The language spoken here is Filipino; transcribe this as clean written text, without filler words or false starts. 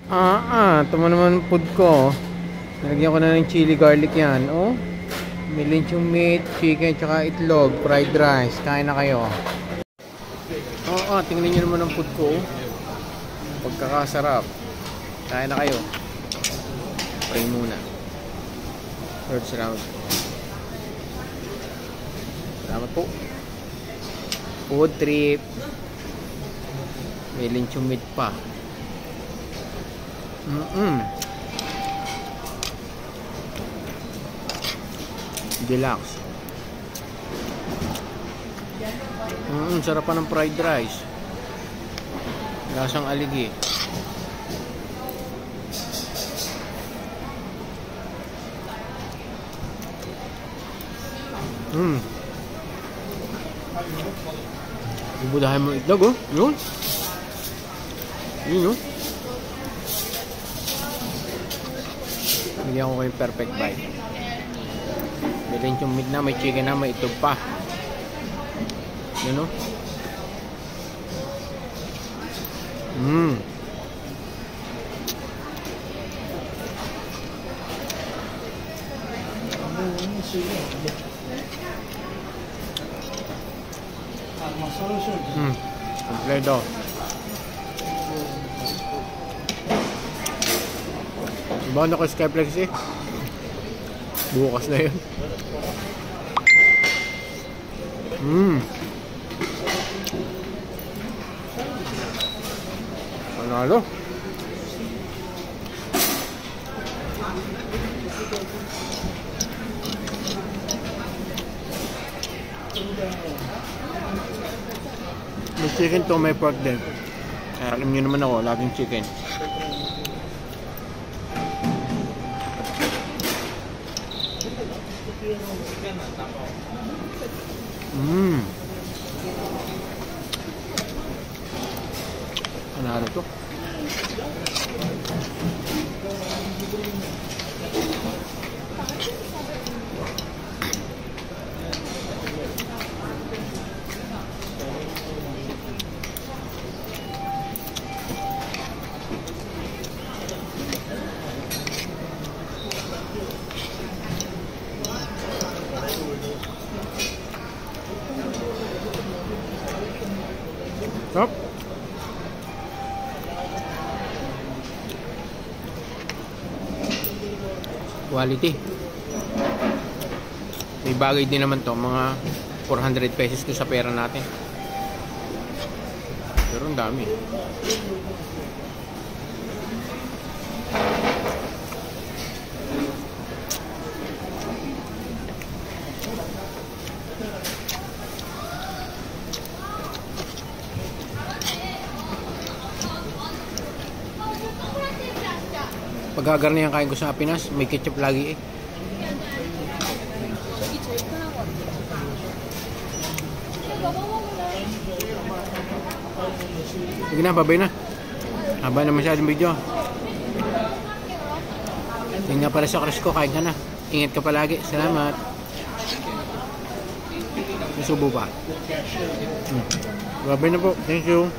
Ito naman food ko. Nalagyan ko na ng chili garlic yan. Oh, may lechong meat, chicken, tsaka itlog, fried rice. Kain na kayo. Tingnan nyo naman ang food ko. Pagkakasarap. Kain na kayo. Pray muna. Lord, salamat. Salamat po. Food trip. May lechong meat pa. Deluxe. Sarap pa ng fried rice. Lasang aligi. Ibudahin mo itlog, oh. Yun. Yun, oh. Bigyan ko kayo perfect bite. May lechong meat na, may chicken na, may itlog pa. Yun, oh. Kompleto. Diba na ko Skyflex eh? Bukas na yun. Panalo. May chicken to, may pork din. Alam nyo naman ako, laging chicken. Ano to? Stop. Quality. May bagay din naman to, mga 400 pesos to sa pera natin. Pero ang dami. Pagkagarnihan kain ko sa Pinas, may ketchup lagi eh. Sige na, babay na. Haba na masyadong video. Tingnan pala sa crush ko, kain ka na. Ingat ka palagi. Salamat. May subo pa. Babay na po. Thank you.